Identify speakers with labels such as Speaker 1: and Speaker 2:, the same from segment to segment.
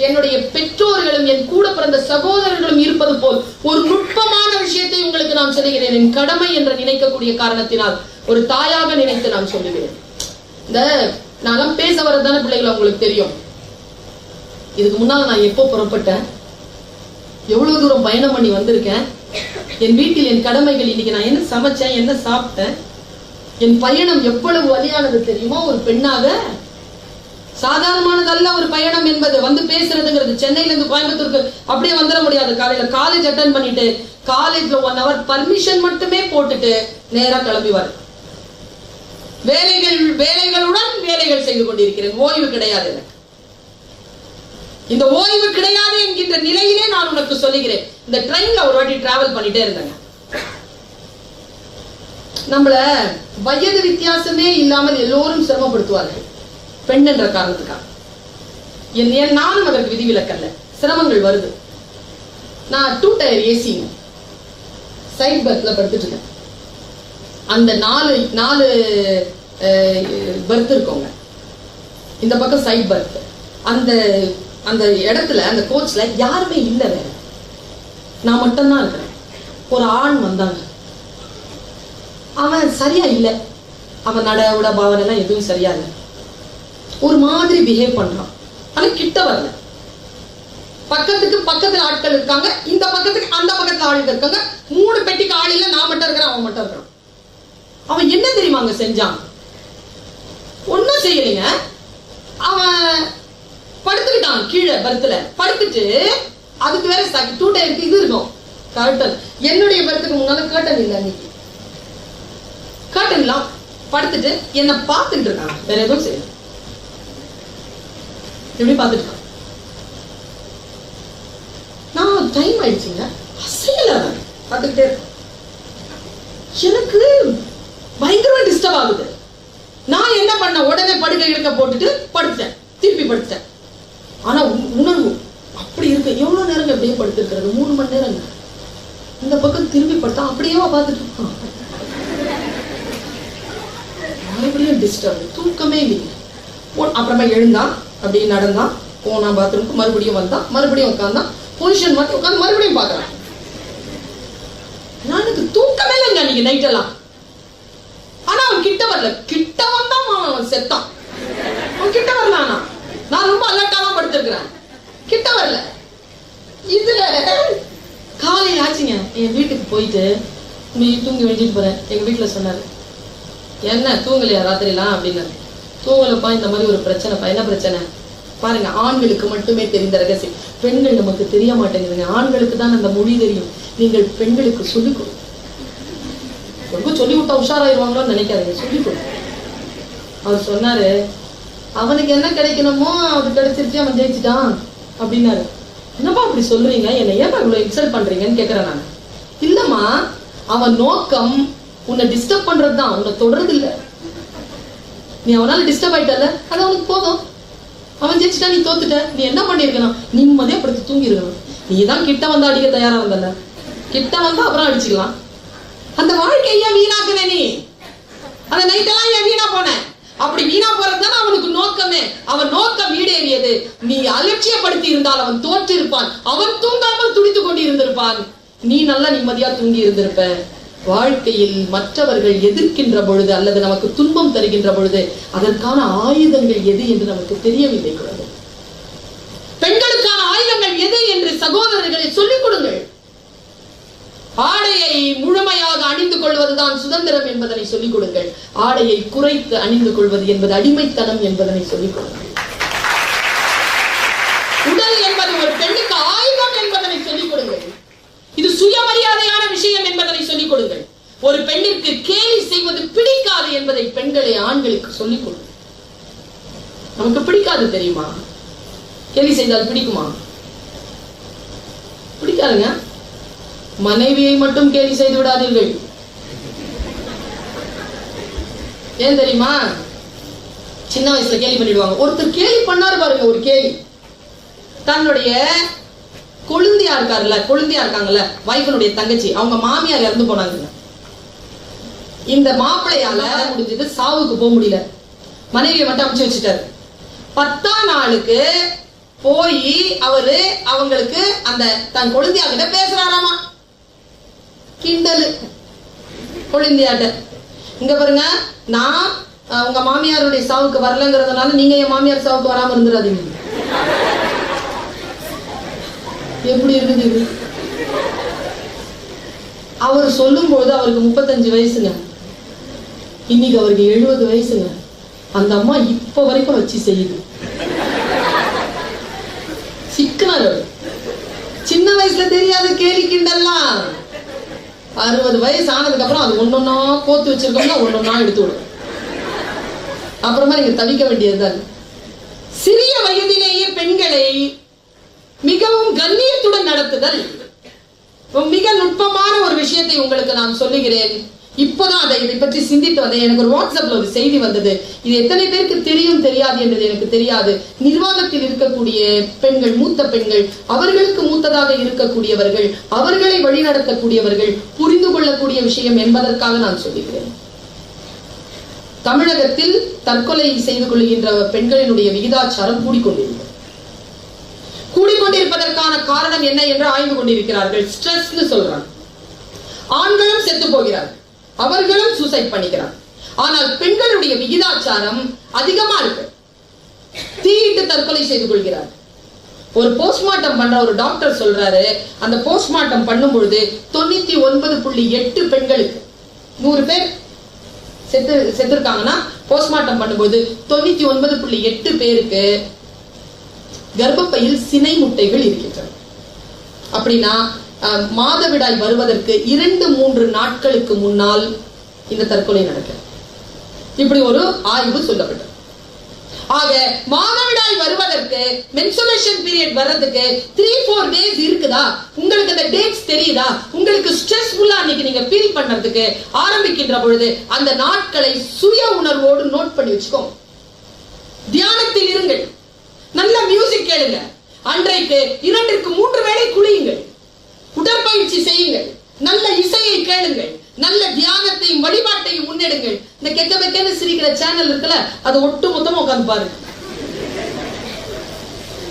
Speaker 1: என்னுடைய பெற்றோர்களும் என் கூட பிறந்த சகோதரர்களும் இருப்பது போல் ஒரு நுட்பமான விஷயத்தை உங்களுக்கு நான் சொல்லுகிறேன். என் கடமை என்று நினைக்கக்கூடிய காரணத்தினால் ஒரு தாயாக நினைத்து நான் சொல்லுகிறேன். இந்த நான் பேச வரதான பிள்ளைகளை உங்களுக்கு தெரியும். இதுக்கு முன்னால் நான் எப்போ புறப்பட்டேன், எவ்வளவு தூரம் பயணம் பண்ணி வந்திருக்கேன், என் வீட்டில் என் கடமைகள், இன்னைக்கு நான் என்ன சமைச்சேன், என்ன சாப்பிட்டேன், என் பயணம் எவ்வளவு வலியானது தெரியுமா? ஒரு பெண்ணாக சாதாரணமானதல்ல ஒரு பயணம் என்பது. வந்து பேசுறதுங்கிறது சென்னையில இருந்து கோயம்புத்தூருக்கு அப்படியே வந்துட முடியாது. காலையில காலேஜ் அட்டன் பண்ணிட்டு காலேஜ்ல 1 hour பர்மிஷன் மட்டுமே போட்டுட்டு நேரா கிளம்பி வர வேலைகளுடன் வேலைகள் செய்து கொண்டிருக்கிறேன். ஓய்வு கிடையாது எனக்கு. இந்த ஓய்வு கிடையாது என்கின்ற நிலையிலே நான் உனக்கு சொல்லுகிறேன். இந்த ட்ரெயின்ல ஒரு வாட்டி டிராவல் பண்ணிட்டே இருந்தேங்க. நம்மள வயது வித்தியாசமே இல்லாமல் எல்லோரும் சிரமப்படுத்துவார்கள் பெண் என்ற காரணத்துக்காக. நானும் அதற்கு விதிவிலக்கல்ல. சிரமங்கள் வருது. நான் 2 டயர் ஏசி சைட் பர்த்ல படுத்துட்டு இருக்கேன். அந்த 4 பர்த் இருக்கோங்க. இந்த பக்கம் சைட் பர்த். அந்த இடத்துல அந்த கோச்ல யாருமே இல்லை, வேற நான் மட்டும்தான் இருக்கிறேன். ஒரு ஆண் வந்தாங்க. அவன் சரியா இல்லை. அவன் நட உட பாவனை எல்லாம் எதுவும் சரியா இல்லை. ஒரு மாதிரி பிஹேவ் பண்றான். ஆனா கிட்ட வரல. பக்கத்துல ஆட்கள் இருக்காங்க, இந்த பக்கத்துக்கு அந்த பக்கத்துல ஆட்கள் இருக்காங்க. 3 பெட்டிக்கு ஆள் இல்ல. நான் மட்டும் இருக்கிறேன், அவன் மட்டும் இருக்கிறான். அவன் என்ன தெரியுமா அங்க செஞ்சான்? ஒன்னும் செய்யலைங்க. அவன் படுத்துக்கிட்டான் கீழே பர்த்ல. படுத்துட்டு அதுக்கு வேற 2 டயருக்கு இது இருக்கும் கர்டன். என்னுடைய பர்த்துக்கு முன்னால கர்டன் இல்லை. அன்னைக்கு கர்டன் எல்லாம் படுத்துட்டு என்ன பார்த்துட்டு இருக்காங்க. வேற எதுவும் செய்யல. எப்படி பார்த்துட்டு நான் டைம் ஆயிடுச்சுங்க. அசையல பார்த்துக்கிட்டே இருக்க. எனக்கு பயங்கரமா டிஸ்டர்ப் ஆகுது. நான் என்ன பண்ண, உடனே படுக்கை இழுக்க போட்டுட்டு படுத்தேன். திருப்பி படுத்தேன். ஆனா உணர்வு அப்படி இருக்கு. எவ்வளவு நேரம் அப்படியே படுத்திருக்கிறது? 3 மணி நேரம். இந்த பக்கம் திரும்பி படுத்தா அப்படியே பார்த்துட்டு இருக்கான். மறுபடியும் டிஸ்டர்ப், தூக்கமே இல்லை. அப்புறமா எழுந்தான், அப்படியே நடந்தான், போனா பாத்ரூமுக்கு, மறுபடியும் வந்தான், மறுபடியும் உட்காந்தான், பொசிஷன் மாத்தி உட்காந்து மறுபடியும் பாக்குறான். எனக்கு தூக்கமே இல்லைங்க அன்னைக்கு நைட் எல்லாம். ஆனா அவன் கிட்ட வரல. கிட்ட வந்தான் அவன் செத்தான். அவன் கிட்ட வரல. ஆனா நான் ரொம்ப அலர்ட்டாதான் படுத்திருக்கிறேன். கிட்ட வரல. இதுல காலையில் ஆச்சுங்க. என் வீட்டுக்கு போயிட்டு தூங்கி வெஞ்சிட்டு போறேன். எங்க வீட்டுல சொன்னாரு, என்ன தூங்கலையா ராத்திரிலாம் அப்படின்னு. தூங்கலப்பா, இந்த மாதிரி ஒரு பிரச்சனைப்பா. என்ன பிரச்சனை பாருங்க. ஆண்களுக்கு மட்டுமே தெரிந்த ரகசியம். பெண்கள் நமக்கு தெரிய மாட்டேங்குதுங்க. ஆண்களுக்கு தான் அந்த மொழி தெரியும். நீங்கள் பெண்களுக்கு சொல்லிக் கொடுங்க. ரொம்ப சொல்லி விட்டா உஷாராயிருவாங்களோன்னு நினைக்காதீங்க. சொல்லிக் கொடுங்க. அவர் சொன்னாரு, அவனுக்கு என்ன கிடைக்கணுமோ அது கிடைச்சிருச்சு, அவன் ஜெயிச்சுட்டான் அப்படின்னாரு. என்னப்பா அப்படி சொல்றீங்க, என்னை ஏன் இவ்வளவு இன்சல்ட் பண்றீங்கன்னு கேக்குறேன் நான். இல்லம்மா, அவன் நோக்கம் உன்னை டிஸ்டர்ப் பண்றதுதான், உன்னை தொடர்றது இல்ல. நீ அவனால டிஸ்டர்ப் ஆயிட்டல, அது அவனுக்கு போதும். அவன் ஜெயிச்சுட்டா, நீ தோத்துட்ட. நீ என்ன பண்ணிருக்கணும்? நிம்மதியா படுத்து தூங்கி இருக்கணும். நீ தான் கிட்ட வந்து அடிக்க தயாரா இருந்தல. கிட்ட வந்தா அப்புறம் அடிச்சுக்கலாம். அந்த வாழ்க்கைய வீணாக்குன நீ. அந்த நைட்டெல்லாம் ஏன் வீணா போன? அப்படி வீணா போறதுதானே அவனுக்கு நோக்கமே. அவன் நோக்கம் ஈடேறியது. நீ அலட்சியப்படுத்தி இருந்தால் அவன் தோற்று இருப்பான். அவன் தூங்காமல் துடித்து கொண்டு இருந்திருப்பான். நீ நல்லா நிம்மதியா தூங்கி இருந்திருப்ப. வாழ்க்கையில் மற்றவர்கள் எதிர்க்கின்ற பொழுது அல்லது நமக்கு துன்பம் தருகின்ற பொழுது அதற்கான ஆயுதங்கள் எது என்று நமக்கு தெரியவில்லை. பெண்களுக்கான ஆயுதங்கள் எது என்று சகோதரர்களை சொல்லிக் கொடுங்கள். ஆடையை முழுமையாக அணிந்து கொள்வதுதான் சுதந்திரம் என்பதனை சொல்லிக் கொடுங்கள். ஆடையை குறைத்து அணிந்து கொள்வது என்பது அடிமைத்தனம் என்பதனை சொல்லிக் கொடுங்கள். உடல் என்பது ஒரு பெண்ணுக்கு ஆயுதம் என்பதனை சொல்லிக் கொடுங்கள். இது சுயமரியாதையான விஷயம் என்பதனை சொல்லிக் கொடுங்கள். ஒரு பெண்ணிற்கு கேலி செய்வது பிடிக்காது என்பதை பெண்களை ஆண்களுக்கு சொல்லிக் கொடுங்கள். நமக்கு பிடிக்காது தெரியுமா? கேலி செய்தால் பிடிக்குமா? பிடிக்காதுங்க. மனைவியை மட்டும் கேலி செய்து விடாதீர்கள். ஏன் தெரியுமா? சின்ன வயசுல கேலி பண்ணிடுவாங்க. ஒருத்தர் கேலி பண்ணாரு பாருங்க, ஒரு கேலி. தன்னுடைய கொழுந்தியா இருக்காங்கல்ல, வைஃபனுடைய தங்கச்சி, அவங்க மாமியார் இறந்து போனாங்க. இந்த மாப்பிள்ளையால முடிஞ்சது, சாவுக்கு போக முடியல. மனைவியை மட்டும் அமைச்சு வச்சுட்டாரு. 10ஆம் நாளுக்கு போய் அவரு அவங்களுக்கு அந்த தன் கொழுந்தியாகிட்ட பேசுறாராமா. கிண்டலு கொழுந்தியாட்ட, இங்க பாருங்க, நான் உங்க மாமியாருடைய சாவுக்கு வரலங்கிறதுனால நீங்க என் மாமியார் சாவுக்கு வராம இருந்துடாதீங்க. எப்படி இருக்குது இது? அவர் சொல்லும் போது அவருக்கு 35 வயசுங்க, இன்னைக்கு அவருக்கு 70 வயசுங்க. அந்த அம்மா இப்ப வரைக்கும் வச்சு செய்யுது. சிக்கனர் சின்ன வயசுல தெரியாது கேலி கிண்டல்லாம். 60 வயசு ஆனதுக்கு அப்புறம் அது ஒன்னொன்னா கோத்து வச்சிருக்கோம்னா ஒன்னொன்னா எடுத்து விடும். அப்புறமா நீங்க தவிக்க வேண்டியதுதான். சிறிய வயதிலேயே பெண்களை மிகவும் கண்ணியத்துடன் நடத்துதல் மிக நுட்பமான ஒரு விஷயத்தை உங்களுக்கு நான் சொல்லுகிறேன். இப்பதான் அதை இதை பற்றி சிந்தித்து வந்தேன். எனக்கு ஒரு வாட்ஸ்அப்ல ஒரு செய்தி வந்தது. இது எத்தனை பேருக்கு தெரியும் தெரியாது என்பது எனக்கு தெரியாது. நிர்வாகத்தில் இருக்கக்கூடிய பெண்கள், மூத்த பெண்கள், அவர்களுக்கு மூத்ததாக இருக்கக்கூடியவர்கள், அவர்களை வழிநடத்தக்கூடியவர்கள் புரிந்து கொள்ளக்கூடிய விஷயம் என்பதற்காக நான் சொல்லுகிறேன். தமிழகத்தில் தற்கொலை செய்து கொள்கின்ற பெண்களினுடைய விகிதாச்சாரம் கூடிக்கொண்டிருப்பதற்கான காரணம் என்ன என்று ஆய்வு கொண்டிருக்கிறார்கள். ஸ்ட்ரெஸ் சொல்றாங்க. ஆண்களும் செத்து போகிறார்கள், அவர்களும் சூசைட் பண்ணிக்கிறார். ஆனால் பெண்களுடைய விகிதாச்சாரம் அதிகமா இருக்கு. தீயிட்டு தற்கொலை செய்து கொள்கிறார். ஒரு போஸ்ட்மார்ட்டம் பண்ற ஒரு டாக்டர் சொல்றாரு, அந்த போஸ்ட்மார்ட்டம் பண்ணும் பொழுது 99.8 பெண்களுக்கு, 100 பேர் செத்துருக்காங்கன்னா போஸ்ட்மார்ட்டம் பண்ணும்போது 99.8 பேருக்கு கர்ப்பப்பையில் சினை முட்டைகள் இருக்கின்றன. அப்படின்னா மாதவிடாய் வருவதற்கு 2-3 நாட்களுக்கு முன்னால் இந்த தற்கொலை நடக்கிறது. இப்படி ஒரு ஆய்வு சொல்லப்பட்டது. ஆக மாதவிடாய் வருவதற்கு, மென்சுரேஷன் பீரியட் வர்றதுக்கு 3-4 டேஸ் இருக்குதா? உங்களுக்கு அந்த டேட்ஸ் தெரியுதா? உங்களுக்கு ஸ்ட்ரெஸ்ஃபுல்லா அன்னைக்கு நீங்க ஃபீல் பண்றதுக்கு ஆரம்பிக்கின்ற பொழுது அந்த நாட்களை சுய உணர்வோடு நோட் பண்ணி வச்சுக்கோங்க. தியானத்தில் இருங்கள், நல்ல மியூசிக் கேளுங்க, அன்றைக்கு 2-3 வேளை குளியுங்கள், உடற்பயிற்சி செய்யுங்கள், நல்ல இசையை கேளுங்கள், நல்ல தியானத்தையும் வழிபாட்டையும் முன்னெடுங்கள். இந்த கெக்க பெக்கன்னு சிரிக்கிற சேனல் இருக்குல்ல, அது ஒட்டு மொத்தமா உட்கார்ந்து பாருங்க.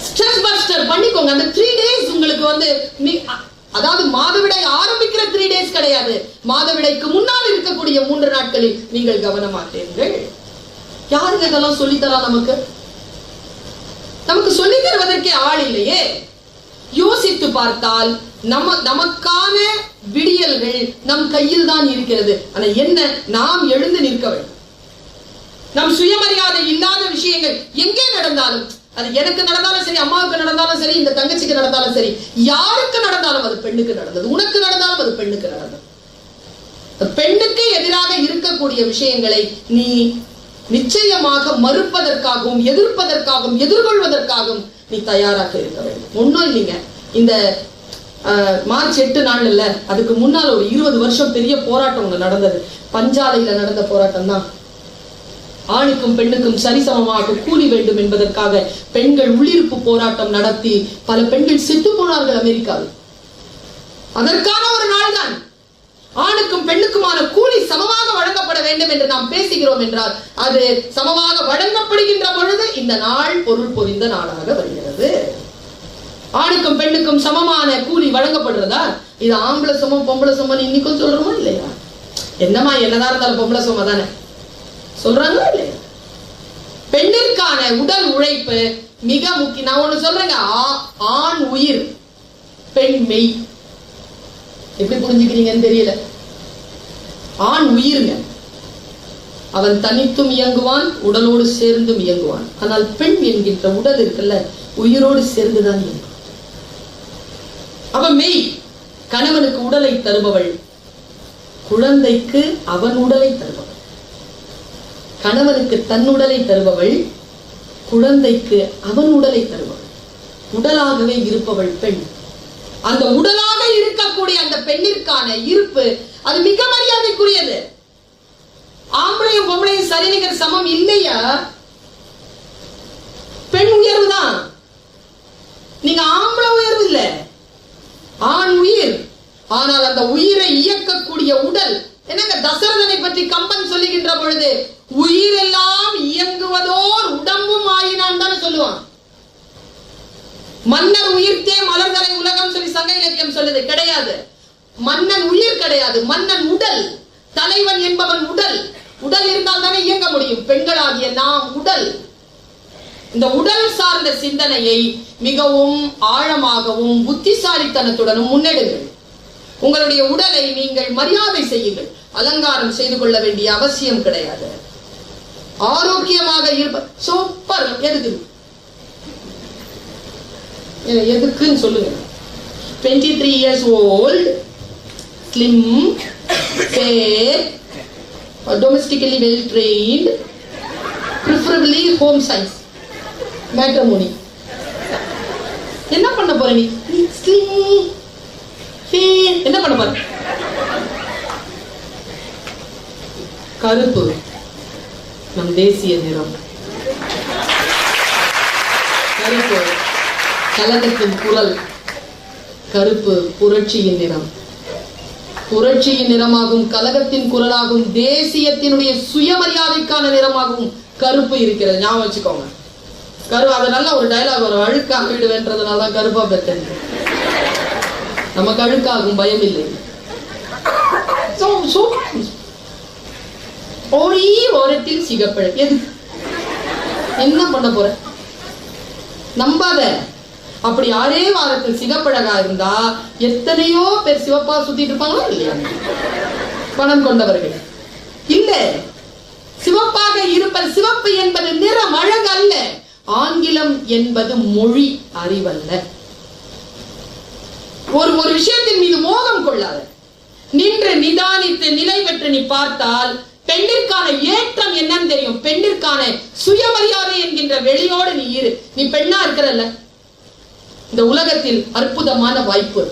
Speaker 1: ஸ்ட்ரெஸ் பஸ்டர் பண்ணிக்கோங்க. அந்த 3 டேஸ் உங்களுக்கு வந்து, அதாவது மாதவிடாய் ஆரம்பிக்கிற 3 டேஸ் கிடையாது, மாதவிடாய்க்கு முன்னால் இருக்கக்கூடிய 3 நாட்களில் நீங்கள் கவனமாட்டீர்கள். யாருக்கு இதெல்லாம் சொல்லித்தரா? நமக்கு சொல்லி தருவதற்கே ஆள் இல்லையே. யோசித்து பார்த்தால் நமக்கான விடியல்கள் நம் கையில் தான் இருக்கிறது. ஆனா என்ன, நாம் எழுந்து நிற்க வேண்டும். நம் சுயமரியாதை இல்லாத விஷயங்கள் எங்கே நடந்தாலும், அது எனக்கு நடந்தாலும் சரி, அம்மாவுக்கு நடந்தாலும் சரி, இந்த தங்கச்சிக்கு நடந்தாலும் சரி, யாருக்கு நடந்தாலும் அது பெண்ணுக்கு நடந்தது, உனக்கு நடந்தாலும் அது பெண்ணுக்கு நடந்தது. பெண்ணுக்கு எதிராக இருக்கக்கூடிய விஷயங்களை நீ நிச்சயமாக மறுப்பதற்காகவும் எதிர்ப்பதற்காகவும் எதிர்கொள்வதற்காகவும் நீ தயாராக இருக்க வேண்டும். ஒன்னும் இல்லைங்க, இந்த மார்ச் 8 நாள் இல்ல, அதுக்கு முன்னால் ஒரு 20 வருஷம் பெரிய போராட்டம் ஒண்ணு நடந்தது. பஞ்சாலையில நடந்த போராட்டம் தான். ஆணுக்கும் பெண்ணுக்கும் சரிசமமாக கூலி வேண்டும் என்பதற்காக பெண்கள் உள்ளிருப்பு போராட்டம் நடத்தி பல பெண்கள் செத்து போனார்கள் அமெரிக்காவில். அதற்கான ஒரு நாள் தான். ஆணுக்கும் பெண்ணுக்குமான கூலி சமமாக வழங்கப்பட வேண்டும் என்று நாம் பேசுகிறோம் என்றால், அது சமமாக வழங்கப்படுகின்ற பொழுது இந்த நாள் பொருள் பொதிந்த நாளாக வருகிறது. ஆணுக்கும் பெண்ணுக்கும் சமமான கூலி வழங்கப்படுறதா? இது ஆம்பளை சமம் பொம்பளை சமம் இன்னைக்கும் சொல்றோமா இல்லையா? என்னமா என்னதான் இருந்தாலும் பொம்பளை சமம் தானே சொல்றாங்களா இல்லையா? பெண்ணிற்கான உடல் உழைப்பு மிக முக்கியம். நான் ஒண்ணு சொல்றேங்க, ஆண் உயிர் பெண் மெய். எப்படி புரிஞ்சுக்கிறீங்கன்னு தெரியல. ஆண் உயிருங்க, அவன் தனித்தும் இயங்குவான், உடலோடு சேர்ந்தும் இயங்குவான். ஆனால் பெண் என்கின்ற உடல் இருக்குல்ல, உயிரோடு சேர்ந்துதான் இயங்கும். அவன் மெய். கணவனுக்கு உடலை தருபவள், குழந்தைக்கு அவன் உடலை தருபவள். கணவனுக்கு தன் உடலை தருபவள், குழந்தைக்கு அவன் உடலை தருபவள். உடலாகவே இருப்பவள் பெண். அந்த உடலாக இருக்கக்கூடிய அந்த பெண்ணிற்கான இருப்பு அது மிக மரியாதைக்குரியது. ஆம்பளையும் பொம்பளையும் சரிநிகர் சமம் இல்லையா? பெண் உயர்வு தான். நீங்க ஆம்பளை உயர்வு இல்ல, ஆண் உயிர். ஆனால் அந்த உயிரை இயக்கக்கூடிய உடல் என்னங்க, தசரதனை பற்றி கம்பன் சொல்லுகின்ற பொழுது உயிரெல்லாம் இயங்குவதோர் உடம்பும் ஆயினான் தானே சொல்லுவான். மன்னர் உயிர்த்தே மலர்களை உலகம் சொல்லி சங்க இலக்கியம் சொல்லுது. கிடையாது. மன்னன் உயிர் கிடையாது, மன்னன் உடல். தலைவன் என்பவன் உடல். உடல் இருந்தால் தானே இயங்க முடியும். பெண்களாகிய நாம் உடல். இந்த உடல் சார்ந்த சிந்தனையை மிகவும் ஆழமாகவும் புத்திசாலித்தனத்துடனும் முன்னெடுங்கள். உங்களுடைய உடலை நீங்கள் மரியாதை செய்யுங்கள். அலங்காரம் செய்து கொள்ள வேண்டிய அவசியம் கிடையாது. ஆரோக்கியமாக இருப்ப சூப்பர். எதுக்குன்னு சொல்லுங்க. 23 years old, slim, fair, domestically well trained, preferably home size, matrimony. என்ன பண்ண போற நீ? slim, fair, என்ன பண்ண போற? கருப்பு நம் தேசிய நிறம். கருப்பு கலகத்தின் குரல். கருப்பு புரட்சியின் நிறம். புரட்சியின் நிறமாகும், கலகத்தின் குரலாகும், தேசியத்தினுடைய சுயமரியாதைக்கான நிறமாகவும் கருப்பு இருக்கிறது. ஞாபகம் வச்சுக்கோங்க. அது நல்ல ஒரு டயலாக் வரும். அழுக்காக விடுவேன்றதுனால தான் கருப்பா பெற்றது. நமக்கு அழுக்காகும் பயம் இல்லை. ஓரத்தில் சிகப்பழ. எதுக்கு? என்ன பண்ண போற? நம்பாத. அப்படி ஆரே வாரத்தில் சிகப்பழகா இருந்தா எத்தனையோ பேர் சிவப்பா சுத்திட்டு இருப்பாங்களா இல்லையா? பணம் கொண்டவர்கள் இல்ல. சிவப்பாக இருப்பது, சிவப்பு என்பது நிறம், அழகு அல்ல. ஆங்கிலம் என்பது மொழி, அறிவல்ல. ஒரு விஷயத்தின் மீது மோகம் கொள்ளாத. நின்று நிதானித்து நிலை பெற்று நீ பார்த்தால் பெண்ணிற்கான ஏற்றம் என்னன்னு தெரியும். பெண்ணிற்கான சுயமரியாதை என்கின்ற வெளியோடு நீ இரு. நீ பெண்ணா இருக்கிறல்ல, இந்த உலகத்தில் அற்புதமான வாய்ப்பு.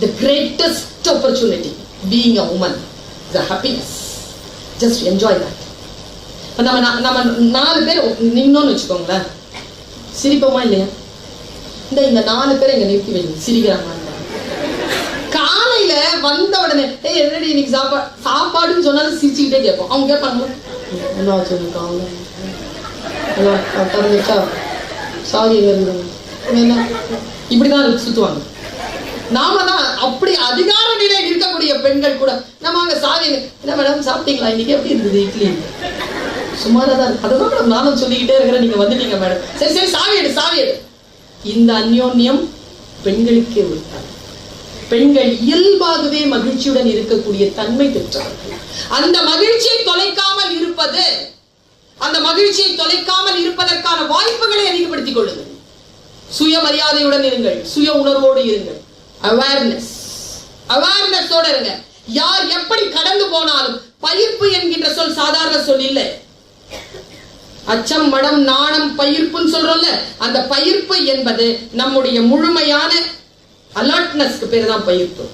Speaker 1: The greatest opportunity being a woman is a happiness. Just enjoy that. நம்ம 4 பேர் நின்னோன்னு வச்சுக்கோங்களேன். சிரிப்போமா இல்லையா? இந்த 4 பேரை இங்க நிறுத்தி வைங்க. சிரிக்கிறாங்க. காலையில வந்த உடனே என்னடி இன்னைக்கு சாப்பாடுன்னு சொன்னாலும் சிரிச்சுக்கிட்டே கேட்போம். அவங்க கேட்பாங்க, என்ன வச்சுருக்காங்க, சாரி என்ன, இப்படிதான் சுத்துவாங்க. நாம தான் அப்படி அதிகார நிலையில் இருக்கக்கூடிய பெண்கள் கூட நம்ம அங்க சாவி, என்ன மேடம் சாப்பிட்டீங்களா, இன்னைக்கு எப்படி இருந்தது இட்லி, சுமாராதான். அதுதான் மேடம் நானும் சொல்லிக்கிட்டே இருக்கிறேன், நீங்க வந்துட்டீங்க மேடம், சரி சரி சாவி எடு சாவி எடு. இந்த அந்யோன்யம் பெண்களுக்கே உண்டாது. பெண்கள் இயல்பாகவே மகிழ்ச்சியுடன் இருக்கக்கூடிய தன்மை பெற்றவர்கள். அந்த மகிழ்ச்சியை தொலைக்காமல் இருப்பது, அந்த மகிழ்ச்சியை தொலைக்காமல் இருப்பதற்கான வாய்ப்புகளை அதிகப்படுத்திக் கொள்ளுங்கள். சுயமரியாதையுடன் இருங்கள், சுய உணர்வோடு இருங்கள். அவேர்னஸ், அவேர்னஸோட இருங்க. யார் எப்படி கடந்து போனாலும், பயிர்ப்பு என்கின்ற சொல் சாதாரண சொல் இல்லை. அச்சம், மடம், நாணம், பயிர்ப்புன்னு சொல்றோம்ல, அந்த பயிர்ப்பு என்பது நம்முடைய முழுமையான அலர்ட்னஸ்க்கு பேர் தான் பயிர்ப்பு.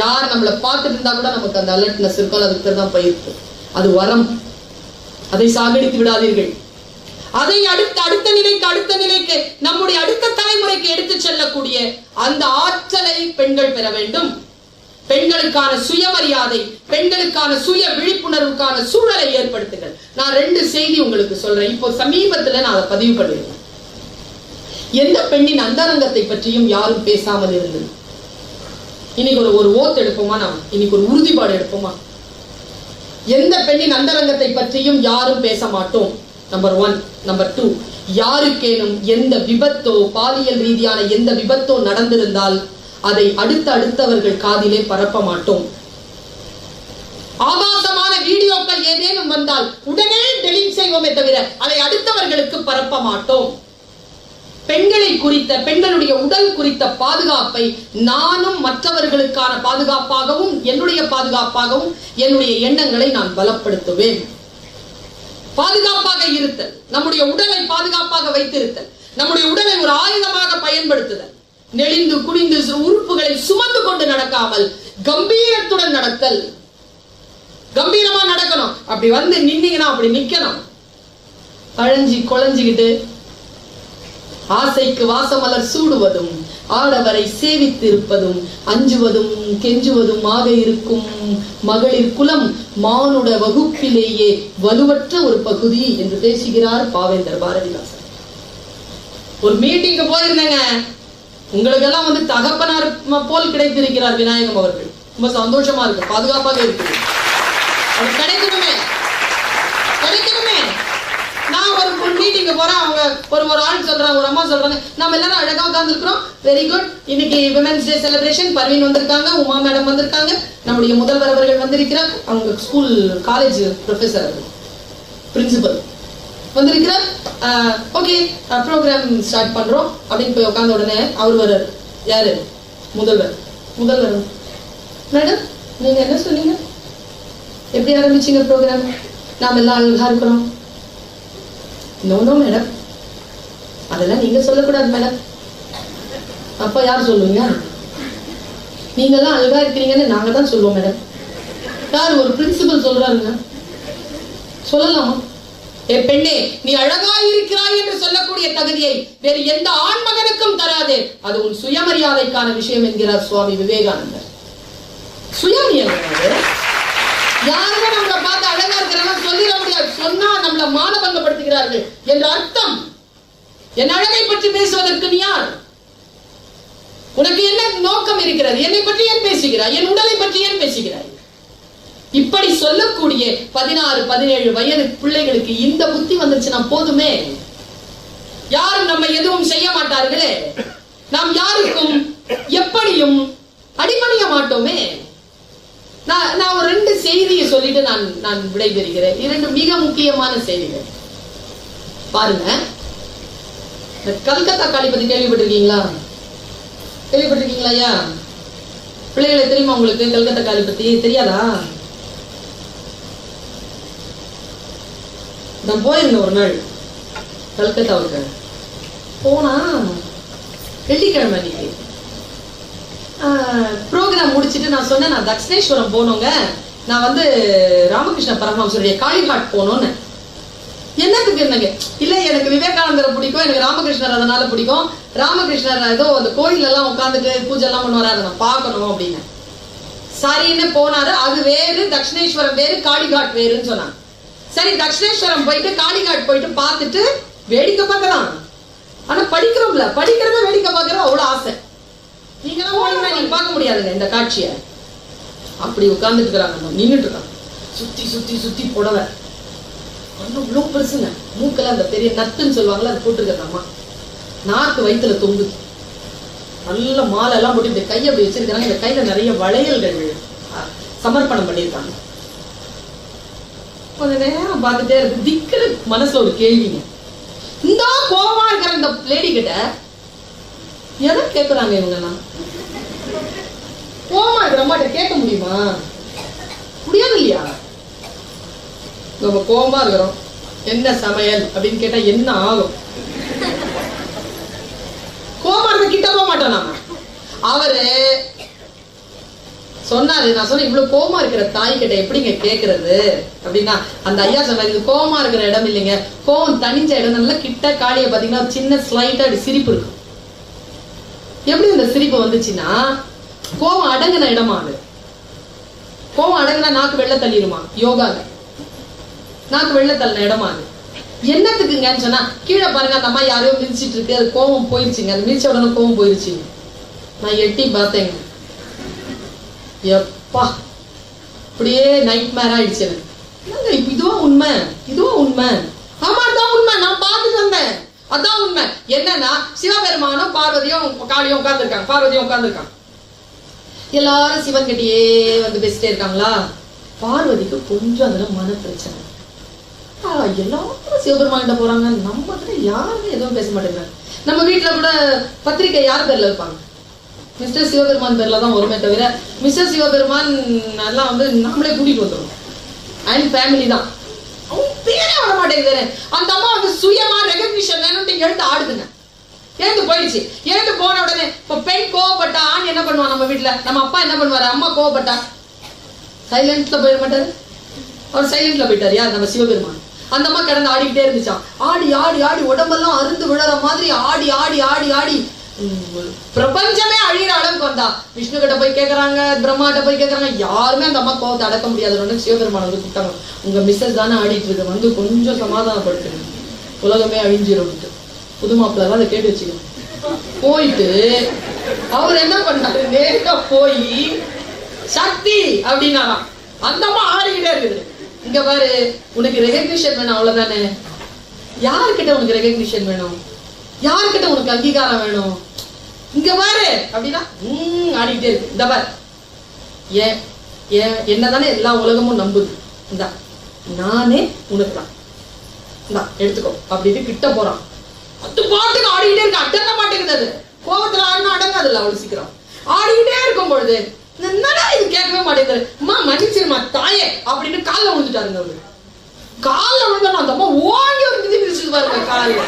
Speaker 1: யார் நம்மளை பார்த்துட்டு இருந்தா கூட நமக்கு அந்த அலர்ட்னஸ் இருக்கும், அதுக்கு பேர் தான் பயிர்ப்பு. அது வரம், அதை சாகடித்து விடாதீர்கள். அதை அடுத்த நிலைக்கு நம்முடைய அடுத்த தலைமுறைக்கு எடுத்து செல்லக்கூடிய அந்த ஆற்றலை பெண்கள் பெற வேண்டும். பெண்களுக்கான சுயமரியாதை, பெண்களுக்கான சுய விழிப்புணர்வுக்கான சூழலை ஏற்படுத்துங்கள். நான் 2 செய்தி உங்களுக்கு சொல்றேன். இப்போ சமீபத்துல நான் அதை பதிவு பண்ணிருக்கேன். எந்த பெண்ணின் அந்தரங்கத்தை பற்றியும் யாரும் பேசாமல் இருந்தது. இன்னைக்கு ஒரு ஓத்து எடுப்போமா, நாம் இன்னைக்கு ஒரு உறுதிப்பாடு எடுப்போமா? எந்த பெண்ணின் அந்தரங்கத்தை பற்றியும் யாரும் பேச மாட்டோம். நம்பர் 1. நம்பர் 2, யாருக்கேனும் எந்த விபத்தோ, பாலியல் ரீதியான எந்த விபத்தோ நடந்திருந்தால் அதை அடுத்தவர்கள் காதிலே பரப்ப மாட்டோம். ஆபாசமான வீடியோக்கள் ஏதேனும் வந்தால் உடனே டெலீட் செய்வோமே தவிர அதை அடுத்தவர்களுக்கு பரப்ப மாட்டோம். பெண்களை குறித்த, பெண்களுடைய உடல் குறித்த பாதுகாப்பை நானும் மற்றவர்களுக்கான பாதுகாப்பாகவும், என்னுடைய பாதுகாப்பாகவும் என்னுடைய எண்ணங்களை நான் பலப்படுத்துவேன். பாதுகாப்பாக இருத்தல், நம்முடைய உடலை பாதுகாப்பாக வைத்திருத்தல், நம்முடைய உடலை ஒரு ஆயுதமாக பயன்படுத்துதல், நெளிந்து குனிந்து உறுப்புகளை சுமந்து கொண்டு நடக்காமல் கம்பீரத்துடன் நடத்தல். கம்பீரமா நடக்கணும். அப்படி வந்து நின்னீங்கன்னா அப்படி நிக்கணும். அழைஞ்சி குழஞ்சிக்கிட்டு ஆசைக்கு வாசமலர் சூடுவதும், ஆடவரை சேவித்து இருப்பதும், அஞ்சுவதும் கெஞ்சுவதும் ஆக இருக்கும் மகளிர் குலம் மானுட வகுப்பிலேயே வலுவற்ற ஒரு பகுதி என்று பேசுகிறார் பாவேந்தர் பாரதிதாசன். ஒரு மீட்டிங்கு போயிருந்தேங்க. உங்களுக்கு எல்லாம் வந்து தகப்பனார் போல் கிடைத்திருக்கிறார் விநாயகம் அவர்கள். ரொம்ப சந்தோஷமா இருக்கு, பாதுகாப்பாக இருக்கு. அது கிடைக்கணுமே, கிடைக்கணுமே. நான் ஒரு மீட்டிங்கு போறேன். அவங்க ஒரு ஆள் சொல்றாங்க, ஒரு அம்மா சொல்றாங்க, நம்ம எல்லாரும் அழகா உட்கார்ந்துருக்கிறோம், வெரி குட். இன்னைக்கு விமென்ஸ் டே செலிப்ரேஷன். பர்வீன் வந்திருக்காங்க, உமா மேடம் வந்திருக்காங்க, நம்முடைய முதல்வர் அவர்கள் வந்திருக்கிறார், அவங்க ஸ்கூல் காலேஜ் ப்ரொஃபசர் பிரின்சிபல் வந்திருக்கிறார். ஓகே, ப்ரோக்ராம் ஸ்டார்ட் பண்றோம் அப்படின்னு போய் உட்கார்ந்த உடனே அவர் வர்றாரு. யாரு? முதல்வர். மேடம் நீங்க என்ன சொன்னீங்க? எப்படி ஆரம்பிச்சீங்க ப்ரோக்ராம்? நாம எல்லாம் அழகா இருக்கிறோம். நோ மேடம், அதெல்லாம் நீங்க சொல்லக்கூடாது மேடம். அப்ப யார் சொல்லுவீங்க? நீங்க எல்லாம் அழகா இருக்கிறீங்கன்னு நாங்க தான் சொல்லுவோம் மேடம். யார்? ஒரு பிரின்சிபல் சொல்றாருங்க. சொல்லலாமா? ஏ பெண்ணே, நீ அழகா இருக்கிறாய் என்று சொல்லக்கூடிய தகுதியை வேறு எந்த ஆண் மகனுக்கும் தராதே. அது உன் சுயமரியாதைக்கான விஷயம் என்கிறார் சுவாமி விவேகானந்தர். சுயமரியாதை யாருமே நம்மளை பார்த்து அழகா இருக்கிறாங்க சொல்லிட முடியாது. சொன்னா நம்மளை மானபங்கப்படுத்துகிறார்கள் என்ற அர்த்தம். என் அழகை பற்றி பேசுவதற்கு நீ யார்? உனக்கு என்ன நோக்கம் இருக்கிறது? என்னை பற்றி ஏன் பேசுகிறாய்? என் உடலை பற்றி ஏன் பேசுகிறாய்? இப்படி சொல்லக்கூடிய 16-17 வயது பிள்ளைகளுக்கு இந்த புத்தி வந்துச்சுன்னா போதுமே. யாரும் நம்ம எதுவும் செய்ய மாட்டார்களே. நாம் யாருக்கும் எப்படியும் அடிபணிய மாட்டோமே. நான் ஒரு 2 செய்தியை சொல்லிட்டு நான் விடைபெறுகிறேன். 2 மிக முக்கியமான செய்திகள் பாருங்க. கல்கத்தா காளி பத்தி கேள்விப்பட்டிருக்கீங்களா? கேள்விப்பட்டிருக்கீங்களா ஐயா? பிள்ளைகளை தெரியுமா உங்களுக்கு கல்கத்தா காளி பத்தி? தெரியாதா? நான் போயிருந்தேன் ஒரு நாள் கல்கத்தாவுக்கு. போனா வெள்ளிக்கிழமை அன்னைக்கு ப்ரோக்ராம் முடிச்சுட்டு நான் சொன்னேன், நான் தக்ஷிணேஸ்வரம் போனோங்க, நான் வந்து ராமகிருஷ்ண பரமஹம்சருடைய காளிகாட் போனோன்னு. என்னத்துக்கு என்னங்க? இல்ல எனக்கு விவேகானந்தரை பிடிக்கும், எனக்கு ராமகிருஷ்ணர் அதனால பிடிக்கும். ராமகிருஷ்ணர் ஏதோ அந்த கோயில் எல்லாம் உட்காந்துட்டு பூஜை எல்லாம் பண்ணுவாரு, அதை நான் பார்க்கணும் அப்படின்னு. சரின்னு போனாரு. அது வேறு, தக்ஷிணேஸ்வரம் வேறு, காளிகாட் வேறுன்னு சொன்னாங்க. சரி, தக்ஷிணேஸ்வரம் போயிட்டு காளிகாட் போயிட்டு பார்த்துட்டு வேடிக்கை பார்க்கலாம். ஆனா படிக்கிறோம்ல, படிக்கிறத வேடிக்கை பார்க்கறது அவ்வளவு ஆசை. நீங்க பார்க்க முடியாதுங்க இந்த காட்சியை. அப்படி உட்கார்ந்துட்டு இருக்கிறாங்க, நின்றுட்டு இருக்காங்க, சுத்தி சுத்தி சுத்தி புடவை இவ்வளவு பெருசுங்க. மூக்கெல்லாம் அந்த பெரிய நத்துன்னு சொல்லுவாங்களா, அது போட்டுருக்க அம்மா. நாக்கு வயிற்றுல தொங்குது. நல்ல மாலை எல்லாம் போட்டு இந்த கையை அப்படி வச்சிருக்காங்க. இந்த கையில நிறைய வளையல்கள் சமர்ப்பணம் பண்ணியிருக்காங்க. கொஞ்ச நேரம் பார்த்துட்டே இருக்கு. திக்குற மனசுல ஒரு கேள்விங்க. இந்த கோபமா இருக்கிற இந்த லேடி கிட்ட எதை கேட்கிறாங்க இவங்கெல்லாம்? கோபமா இருக்கிற அம்மாட்ட கேட்க முடியுமா? முடியாது இல்லையா? நம்ம கோபமா இருக்கிறோம், என்ன சமையல் அப்படின்னு கேட்டா என்ன ஆகும்? கோபமா இருந்த கிட்ட போக மாட்டோம் நாம. அவரு சொன்னாரு, நான் சொன்னேன் இவ்வளவு கோபமா இருக்கிற தாய் கிட்ட எப்படிங்க கேட்கறது அப்படின்னா, அந்த ஐயா சொன்னாரு, இது கோபமா இருக்கிற இடம் இல்லைங்க, கோபம் தனிஞ்ச இடம். நல்லா கிட்ட காளியை பாத்தீங்கன்னா சின்ன ஸ்லைட்டா சிரிப்பு இருக்கும். எப்படி அந்த சிரிப்பு வந்துச்சுன்னா, கோபம் அடங்கின இடமா அது. கோபம் அடங்கினா நாக்கு வெள்ள தள்ளிடுமா? யோகால நாக்கு வெள்ள தள்ளின இடமா அது. என்னத்துக்குங்கன்னு சொன்னா, கீழே பாருங்க அந்த அம்மா யாரையோ மிதிச்சிட்டு இருக்கு, அது கோபம் போயிருச்சுங்க. அது மிதிச்ச உடனே கோபம் போயிருச்சு. நான் எட்டி பார்த்தேங்க, எப்பா அப்படியே நைட் மேர் ஆயிடுச்சு எனக்கு. இதுவா உண்மை? இதுவா உண்மை? ஆமா அதான் உண்மை. நான் பார்த்துட்டு வந்தேன், அதான் உண்மை. என்னன்னா, சிவபெருமானும் பார்வதியும் காளியும் உட்கார்ந்துருக்காங்க. பார்வதியும் உட்கார்ந்துருக்காங்க. எல்லாரும் சிவன் கிட்டயே வந்து பேசிட்டே இருக்காங்களா. பார்வதிக்கு கொஞ்சம் அதுல மன பிரச்சனை. எல்லாரும் சிவபெருமான் கிட்ட போறாங்க, நம்ம யாருமே எதுவும் பேச மாட்டேங்கிறாங்க. நம்ம வீட்டுல கூட பத்திரிக்கை யார் பேர்ல இருப்பாங்க? மிஸ்டர் சிவபெருமான் பேர்ல தான் வருமே தவிர, மிஸ்டர் சிவபெருமான் எல்லாம் வந்து நாமளே கூட்டிட்டு வந்துடும். அண்ட் ஃபேமிலி தான். அவங்க பேரே வர மாட்டேங்குது. அந்த அம்மா வந்து சுயமா ரெகக்னிஷன் வேணும்னு எழுந்து ஆடுதுங்க. எழுந்து போயிடுச்சு. எழுந்து போன உடனே இப்ப பெண் கோவப்பட்டா ஆண் என்ன பண்ணுவான்? நம்ம வீட்டுல நம்ம அப்பா என்ன பண்ணுவாரு? அம்மா கோவப்பட்டா சைலண்ட்ல போயிட மாட்டாரு. அவர் சைலண்ட்ல போயிட்டாரு. யார்? நம்ம சிவபெருமான். அந்த அம்மா கிடந்து ஆடிக்கிட்டே இருந்துச்சான். ஆடி ஆடி ஆடி உடம்பெல்லாம் அருந்து விழற மாதிரி ஆடி ஆடி ஆடி ஆடி பிரபஞ்சமே அழியிற அளவுக்கு வந்தா. விஷ்ணு கிட்ட போய் கேட்கறாங்க, பிரம்மாட்ட போய் கேட்கறாங்க, யாருமே அந்த அம்மா கோவத்தை அடக்க முடியாது. சிவபெருமான வந்து கூப்பிட்டாங்க, உங்க மிஸ்ஸஸ் தானே ஆடிட்டு இருக்கு, வந்து கொஞ்சம் சமாதானப்படுத்துங்க, உலகமே அழிஞ்சிரும். புது மாப்பிள்ள அதை கேட்டு வச்சுக்கணும். போயிட்டு அவர் என்ன பண்ணாரு, நேரா போய் சக்தி அப்படின்னாராம். அந்த அம்மா ஆடிக்கிட்டே இருக்குது. இங்க பாரு, உனக்கு ரெகக்னிஷன் வேணும், அவ்வளவுதானே. யாருக்கிட்ட உனக்கு ரெகக்னிஷன் வேணும், யாருக்கிட்ட உனக்கு அங்கீகாரம் வேணும், இங்க பாரு அப்படின்னா ஆடிக்கிட்டே இருக்கு. இந்த பாரு, ஏன் என்னதானே எல்லா உலகமும் நம்புது, இந்தா நானே உனக்குதான், இந்தா எடுத்துக்கோ அப்படின்னு கிட்ட போறான். அது பாட்டுக்கு ஆடிக்கிட்டே இருக்கு, அடங்க மாட்டேங்குது. அது கோபத்துல ஆடினா அடங்காதுல்ல அவ்வளவு சீக்கிரம். ஆடிக்கிட்டே இருக்கும் பொழுது என்னடா இது கேட்கவே மாட்டேங்குது, அம்மா மன்னிச்சிருமா தாயே அப்படின்னு காலில் விழுந்துட்டாருங்க. அவரு காலில் விழுந்தா அந்த அம்மா ஓங்கி ஒரு மிதி மிதிச்சுட்டு பாருங்க காலில்.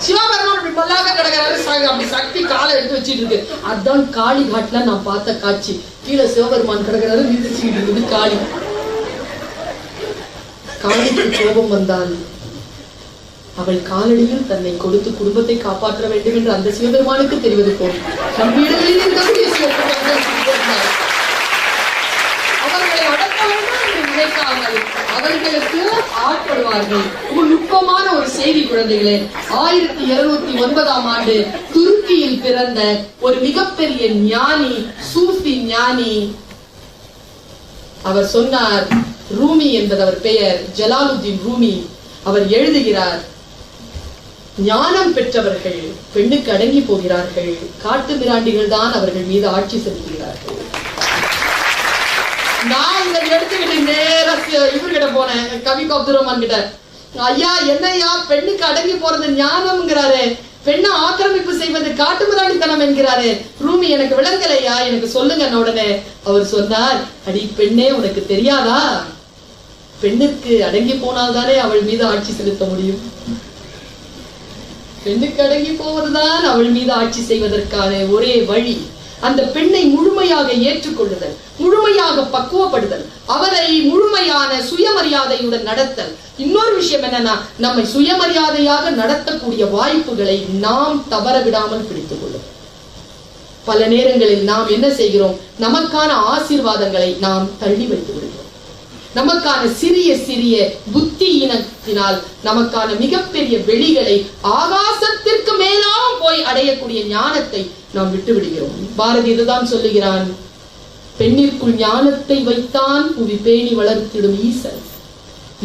Speaker 1: சிவபெருமான் அப்படி மல்லாக கிடக்கிறாரு, அப்படி சக்தி காலை எடுத்து வச்சிட்டு இருக்கு. அதான் காளி காட்டுல நான் பார்த்த காட்சி. கீழே சிவபெருமான் கிடக்கிறாரு, மிதிச்சுட்டு இருக்குது காளி. காளிக்கு கோபம் வந்தால் அவள் காலடியில் தன்னை கொடுத்து குடும்பத்தை காப்பாற்ற வேண்டும் என்று அந்த சிவபெருமானுக்கு தெரிவது போல் நம் வீடுகளில் இருக்கக்கூடிய அவர்களை அடக்க வேண்டும் என்று நினைக்காமல் அவர்களுக்கு ஆட்படுவார்கள். ஒரு நுட்பமான ஒரு செய்தி குழந்தைகளே. 1709ஆம் ஆண்டு துருக்கியில் பிறந்த ஒரு மிகப்பெரிய ஞானி, சூஃபி ஞானி. அவர் சொன்னார், ரூமி என்பது அவர் பெயர், ஜலாலுத்தீன் ரூமி. அவர் எழுதுகிறார், ஞானம் பெற்றவர்கள் பெண்ணுக்கு அடங்கி போகிறார்கள், காட்டு மிராண்டிகள் தான் அவர்கள் மீது ஆட்சி செலுத்துகிறார்கள். நான் இதை எடுத்துக்கிட்டு நேரா இவர்கிட்ட போனேன், கவி அப்துல் ரஹ்மான் கிட்ட. ஐயா என்னையா பெண்ணுக்கு அடங்கி போறது ஞானம்ங்கிறாரு, பெண்ணை ஆக்கிரமிப்பு செய்வது காட்டு மிராண்டித்தனம் என்கிறாரு. ரூமி எனக்கு விளங்கலையா, எனக்கு சொல்லுங்க. உடனே அவர் சொன்னார், அடி பெண்ணே உனக்கு தெரியாதா, பெண்ணுக்கு அடங்கி போனால்தானே அவள் மீது ஆட்சி செலுத்த முடியும். பெண்ணுக்கு அடங்கி போவதுதான் அவள் மீது ஆட்சி செய்வதற்கான ஒரே வழி. அந்த பெண்ணை முழுமையாக ஏற்றுக்கொள்ளுதல், முழுமையாக பக்குவப்படுதல், அவரை முழுமையான சுயமரியாதையுடன் நடத்தல். இன்னொரு விஷயம் என்னன்னா, நம்மை சுயமரியாதையாக நடத்தக்கூடிய வாய்ப்புகளை நாம் தவற விடாமல் பிடித்துக் கொள்ளும். பல நேரங்களில் நாம் என்ன செய்கிறோம், நமக்கான ஆசீர்வாதங்களை நாம் தள்ளி வைத்து விடுகிறோம். நமக்கான சிறிய சிறிய புத்தி இனத்தினால் நமக்கான மிகப்பெரிய வெளிகளை, ஆகாசத்திற்கு மேலாம் போய் அடையக்கூடிய ஞானத்தை நாம் விட்டு விடுகிறோம். பாரதி இதுதான் சொல்லுகிறான், பெண்ணிற்குள் ஞானத்தை வைத்தான் புவி பேணி வளர்த்திடும் ஈசன்,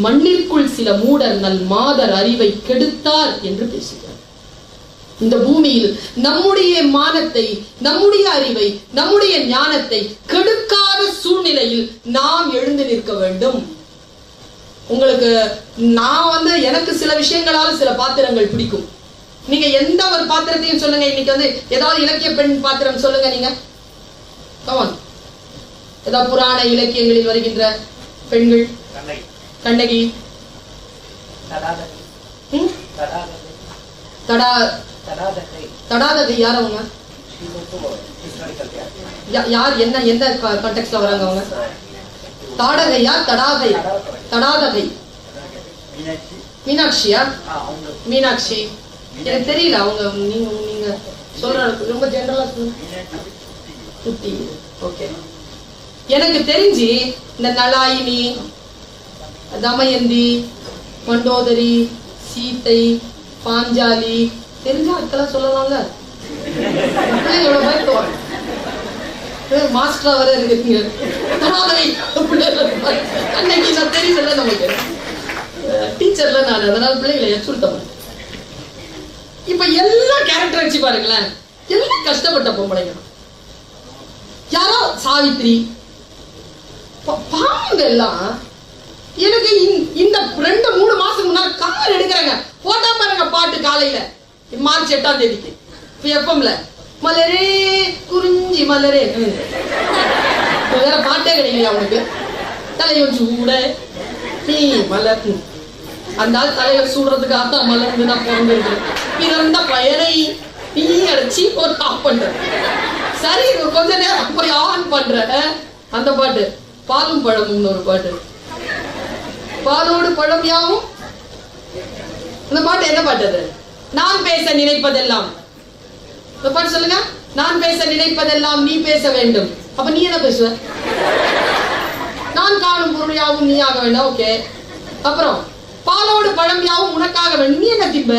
Speaker 1: மண்ணிற்குள் சில மூடர் நல் மாதர் அறிவை கெடுத்தார் என்று பேசுகிறார். இந்த பூமியில் நம்முடைய மானத்தை, நம்முடைய அறிவை, நம்முடைய ஞானத்தை கெடுக்காத சூழ்நிலையில் நாம் எழுந்து நிற்க வேண்டும். உங்களுக்கு நான் எனக்கு சில விஷயங்களால் சில பாத்திரங்கள் பிடிக்கும். நீங்க எந்த ஒரு பாத்திரத்தையும் சொல்லுங்க. இன்னைக்கு ஏதாவது இலக்கிய பெண் பாத்திரம் சொல்லுங்க. நீங்க ஏதாவது புராண இலக்கியங்களில் வருகின்ற பெண்கள். கண்ணகி, தடாதகை யார் அவங்க? யார் எந்த கான்டெக்ட்ல வராங்க அவங்க? தாடகையா தடாகையா? தடாதகை மீனாட்சியா? மீனாட்சி எனக்கு தெரியல. அவங்க நீங்க சொல்ற ரொம்ப ஜெனரலா சொல்லுங்க. குட்டி. ஓகே. எனக்கு தெரிஞ்சு இந்த நலாயினி, தமயந்தி, மண்டோதரி, சீத்தை, பாஞ்சாலி தெரிஞ்ச ஆட்களா சொல்லலாம்ல. மாஸ்டரா வர இருக்கீங்க. அன்னைக்கு நான் தெரியல, நமக்கு டீச்சர்ல நான் அதனால பிள்ளைகளை எச்சரித்தேன். இப்ப எல்லாம் கேரக்டர் வச்சு பாருங்களேன், எல்லாம் கஷ்டப்பட்ட பொம்பளைங்க. யாரோ சாவித்ரி, பாவங்க எல்லாம். எனக்கு இந்த 2-3 மாசத்துக்கு முன்னாடி கார் எடுக்கிறாங்க, போட்டா பாருங்க பாட்டு காலையில மார்ச் 8ஆம் தேதிக்கு எப்பம்ல மலரே குறிஞ்சி மலரே. வேற பாட்டே கிடைக்கலையா அவனுக்கு? தலைவன் சூட நீ மலர், அந்த ஆள் தலையில சூடுறதுக்காக தான் மலர்ந்து நான் பிறந்திருக்கு. பிறந்த பயனை நீ அடிச்சு ஒரு ஆஃப் பண்ற. சரி கொஞ்ச நேரம் போய் ஆன் பண்ற. அந்த பாட்டு பாலும் பழமும் ஒரு பாட்டு, பாலோடு பழம் யாவும். அந்த பாட்டு என்ன பாட்டு அது? நான் பேச நினைப்பதெல்லாம். இந்த பாட்டு சொல்லுங்க. நான் பேச நினைப்பதெல்லாம் நீ பேச வேண்டும். அப்ப நீ என்ன பேசுவ? நான் காணும் பொருள் யாவும் நீ ஆக வேண்டும். ஓகே. அப்புறம் பாலோடு பழம் யாவும் உனக்காக வேண்டும். நீ என்ன திம்ப?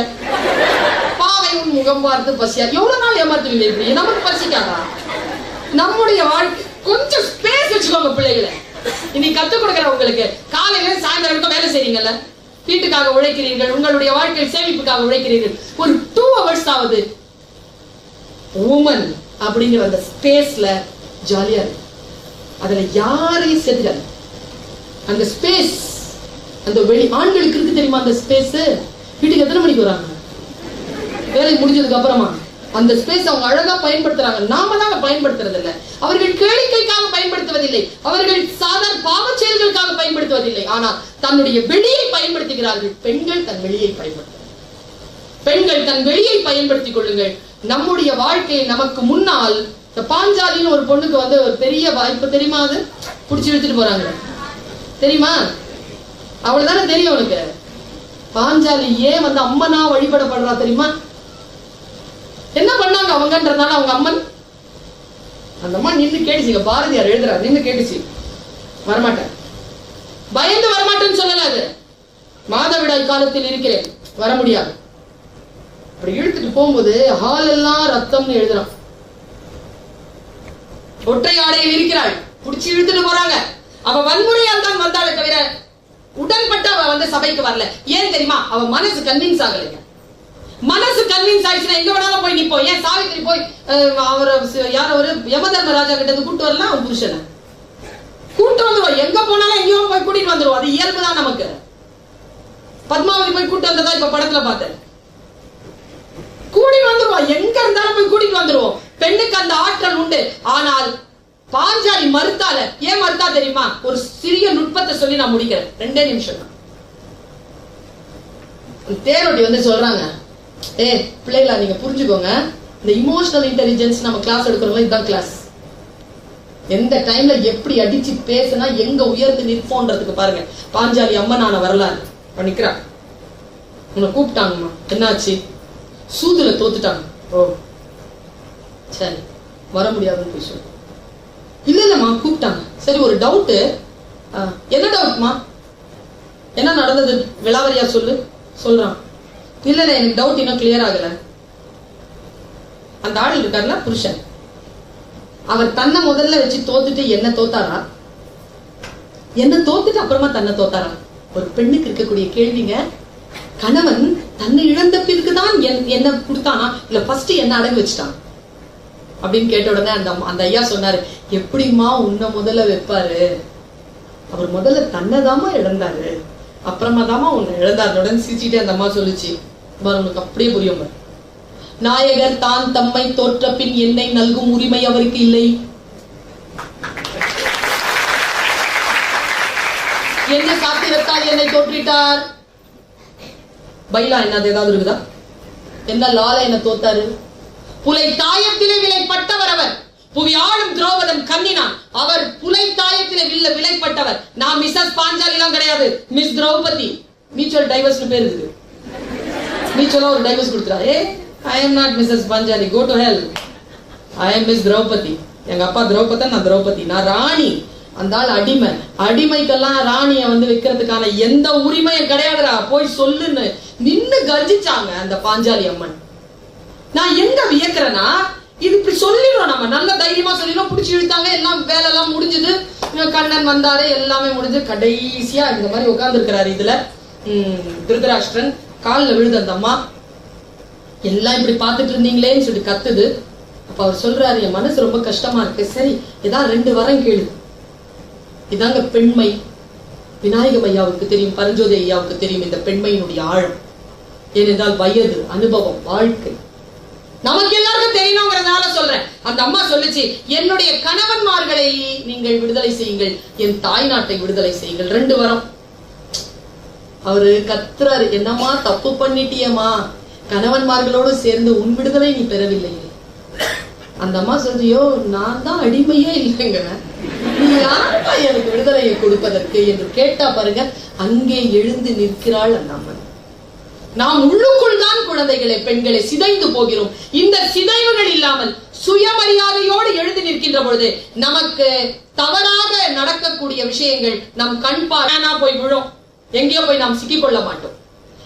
Speaker 1: பாவை உன் முகம் பார்த்து பசியா. எவ்வளவு நாள் ஏமாத்துவீங்க இப்படி? நமக்கு பசிக்காதா? நம்முடைய வாழ்க்கை கொஞ்சம் ஸ்பேஸ் வச்சுக்கோங்க பிள்ளைகளை. இன்னைக்கு கத்துக் கொடுக்கிற உங்களுக்கு காலையில சாயந்தரம் வேலை செய்றீங்கல்ல, வீட்டுக்காக உழைக்கிறீர்கள், உங்களுடைய வாழ்க்கை சேமிப்புக்காக உழைக்கிறீர்கள். ஒரு 2 hours ஆவது உமன் அப்படிங்கிற அந்த ஸ்பேஸ்ல ஜாலியா இருக்கு. அதுல யாரையும் சேர்த்துக்காது. அந்த ஸ்பேஸ் அந்த வெளி ஆண்களுக்கு இருக்கு தெரியுமா? அந்த ஸ்பேஸ் வீட்டுக்கு எத்தனை மணிக்கு வராங்க? வேலை முடிஞ்சதுக்கு அப்புறமா அந்த ஸ்பேஸ் அவங்க அழகா பயன்படுத்துறாங்க. நாம தான் பயன்படுத்துறது இல்லை. அவர்கள் கேளிக்கைக்காக பயன்படுத்துவதில்லை, அவர்கள் சாதாரண பாவ செயல்களுக்காக பயன்படுத்துவதில்லை. ஆனால் தன்னுடைய வெளியை பயன்படுத்துகிறார்கள். பெண்கள் தன் வெளியை பெண்கள் தன் வெளியை பயன்படுத்திக் கொள்ளுங்கள். நம்முடைய வாழ்க்கையை நமக்கு முன்னால் இந்த பாஞ்சாலின்னு ஒரு பொண்ணுக்கு ஒரு பெரிய வாய்ப்பு தெரியுமா? அது புடிச்சு இழுத்துட்டு போறாங்க தெரியுமா? அவ்வளவுதானே தெரியும் உனக்கு. பாஞ்சாலி ஏன் அம்மனா வழிபடப்படுறா தெரியுமா? என்ன பண்ணாங்க அவங்கன்றதுனால அவங்க அம்மன். அந்த அம்மா நின்று கேட்டுச்சுங்க. பாரதியார் எழுதுறாரு, நின்று கேட்டுச்சு. வரமாட்டேன், பயந்து வரமாட்டேன்னு சொல்லல. அது மாதவிடாய் காலத்தில் இருக்கிறேன், வர முடியாது. அப்படி இழுத்துட்டு போகும்போது ஹால் எல்லாம் ரத்தம்னு எழுதுறான். ஒற்றை ஆடையில் இருக்கிறாள், புடிச்சு இழுத்துட்டு போறாங்க. அவ வன்முறையால் தான் வந்தாலே தவிர உடன்பட்டு அவ சபைக்கு வரல. ஏன் தெரியுமா? அவ மனசு கன்வின்ஸ் ஆகலைங்க. மனசு கன்வின்ஸ் ஆயிடுச்சுன்னா எங்க வேணாலும் போய் நிப்போம். ஏன் சாவித்திரி போய் அவர் யாரோ ஒரு யமதர்மராஜா கிட்ட கூட்டு வரலாம். அவன் புருஷனை கூட்டு வந்துருவோம். எங்க போனாலும் எங்கேயோ போய் கூட்டிட்டு வந்துருவோம். அது இயல்புதான் நமக்கு. பத்மாவதி போய் கூட்டு வந்ததா இப்ப படத்துல பார்த்தேன். கூட்டிட்டு வந்துருவோம், எங்க இருந்தாலும் போய் கூட்டிட்டு வந்துருவோம். பெண்ணுக்கு அந்த ஆற்றல் உண்டு. ஆனால் பாஞ்சாலி மறுத்தால. ஏன் மறுத்தா தெரியுமா? ஒரு சிறிய நுட்பத்தை சொல்லி நான் முடிக்கிறேன். 2 நிமிஷம் தான். தேரோட்டி சொல்றாங்க, பிள்ளைகளா நீங்க புரிஞ்சுக்கோங்க, இந்த இமோஷனல் இன்டெலிஜென்ஸ் நம்ம கிளாஸ் எடுக்கிறோம். இதுதான் கிளாஸ். எந்த டைம்ல எப்படி அடிச்சு பேசினா எங்க உயர்ந்து நிற்போன்றதுக்கு பாருங்க. பாஞ்சாலி அம்மனான வரலாறு நிக்கிறா. உன்னை கூப்பிட்டாங்கம்மா, என்னாச்சு? சூதுல தோத்துட்டாங்க. ஓ சரி, வர முடியாதுன்னு போய் சொல்லு. இல்லம்மா கூப்பிட்டாங்க. சரி, ஒரு டவுட். என்ன டவுட்மா? என்ன நடந்தது விளாவரியா சொல்லு. சொல்றான். இல்ல எனக்கு டவுட் இன்னும் கிளியர் ஆகல. அந்த ஆள் இருக்காருல புருஷன், அவர் தன்னை முதல்ல வச்சு தோத்துட்டு என்ன தோத்தாரா? என்ன தோத்துட்டு அப்புறமா தன்னை தோத்தாரா? ஒரு பெண்ணுக்கு இருக்கக்கூடிய கேள்விங்க. கணவன் தன்னை இழந்த பிறகுதான் என்ன கொடுத்தானா, இல்ல ஃபர்ஸ்ட் என்ன அடகு வச்சுட்டான் அப்படின்னு கேட்ட உடனே அந்த ஐயா சொன்னாரு, எப்படிமா உன்னை முதல்ல வைப்பாரு? அவர் முதல்ல தன்னைதாமா இழந்தாரு, அப்புறமா தாமா உன்னை இழந்தாரு. சிரிச்சுட்டே அந்த அம்மா சொல்லுச்சு, உனக்கு அப்படியே புரியும். நாயகர் தான் தம்மை தோற்ற பின் என்னை நல்கும் உரிமை அவருக்கு இல்லை. என்ன சாத்திரத்தால் என்னை தோற்றிட்டார்? பைலா என்னது ஏதாவது இருக்குதா? என்ன லால என்ன தோத்தாரு? புலை தாயத்திலே விலைப்பட்டவர் அவர். புவி ஆளும் திரௌபதன் கண்ணினான். அவர் புலை தாயத்திலே விலைப்பட்டவர். நான் மிஸ்ஸஸ் பாஞ்சாலி எல்லாம் கிடையாது, மிஸ் திரௌபதி. மியூச்சுவல் டைவர்ஸ் பேர் இருக்கு. மியூச்சுவலா ஒரு divorce கொடுத்துறாரு. I am not Mrs. Panjali, go to hell. I am Miss Draupadi. எங்க அப்பா திரௌபதன், நான் திரௌபதி. நான் ராணி. அந்த ஆள் அடிமை. அடிமைக்கெல்லாம் ராணிய வைக்கிறதுக்கான எந்த உரிமையும் கிடையாதுடா, போய் சொல்லுன்னு நின்னு கர்ஜிச்சாங்க அந்த பாஞ்சாலி அம்மன். நான் எங்க வியக்கிறேன்னா, இது இப்படி சொல்லிடுறோம், நம்ம நல்ல தைரியமா சொல்லிடுறோம். பிடிச்சி இழுத்தாங்க, எல்லாம் வேலை எல்லாம் முடிஞ்சது. கண்ணன் வந்தாரு, எல்லாமே முடிஞ்சு கடைசியா இந்த மாதிரி உட்கார்ந்து இருக்கிறாரு. இதுல திருதராஷ்டிரன் காலில் விழுது. அந்த அம்மா எல்லாம் இப்படி பார்த்துட்டு இருந்தீங்களேன்னு சொல்லி கத்துது. அப்ப அவர் சொல்றாரு, என் மனசு ரொம்ப கஷ்டமா இருக்கு. சரி, ஏதாவது 2 வரம் கேளு. இதாங்க பெண்மை. விநாயகம் ஐயாவுக்கு தெரியும், பரஞ்சோதி ஐயாவுக்கு தெரியும் இந்த பெண்மையினுடைய ஆழம். ஏனென்றால் வயது, அனுபவம், வாழ்க்கை நமக்கு எல்லாருக்கும் தெரியணுங்கிறதுனால சொல்றேன். அந்த அம்மா சொல்லுச்சு, என்னுடைய கணவன்மார்களை நீங்கள் விடுதலை செய்யுங்கள், என் தாய் நாட்டை விடுதலை செய்யுங்கள். 2 வரம். அவரு கத்துறாரு, என்னம்மா தப்பு பண்ணிட்டியம்மா, கணவன்மார்களோடு சேர்ந்து உன் விடுதலை நீ பெறவில்லை. அந்த அம்மா சொல்றியோ, நான் தான் அடிமையே இல்லைங்க, நீ யாருப்பா எனக்கு விடுதலையை கொடுப்பதற்கு என்று கேட்டா பாருங்க, அங்கே எழுந்து நிற்கிறாள் அந்த அம்மன். நாம் உள்ளுக்குள் தான் குழந்தைகளை, பெண்களை சிதைந்து போகிறோம். இந்த சிதைவுகள் இல்லாமல் சுயமரியாதையோடு எழுந்து நிற்கின்ற பொழுது நமக்கு தவறாக நடக்கக்கூடிய விஷயங்கள் நம் கண் பார்வையா போய் விழும். எங்கேயோ போய் நாம் சிக்கிக்கொள்ள மாட்டோம்.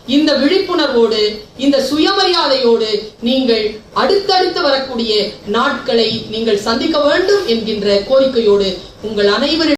Speaker 1: இந்த விழிப்புணர்வோடு இந்த சுயமரியாதையோடு நீங்கள் அடுத்தடுத்து வரக்கூடிய நாட்களை நீங்கள் சந்திக்க வேண்டும் என்கின்ற கோரிக்கையோடு உங்கள் அனைவரும்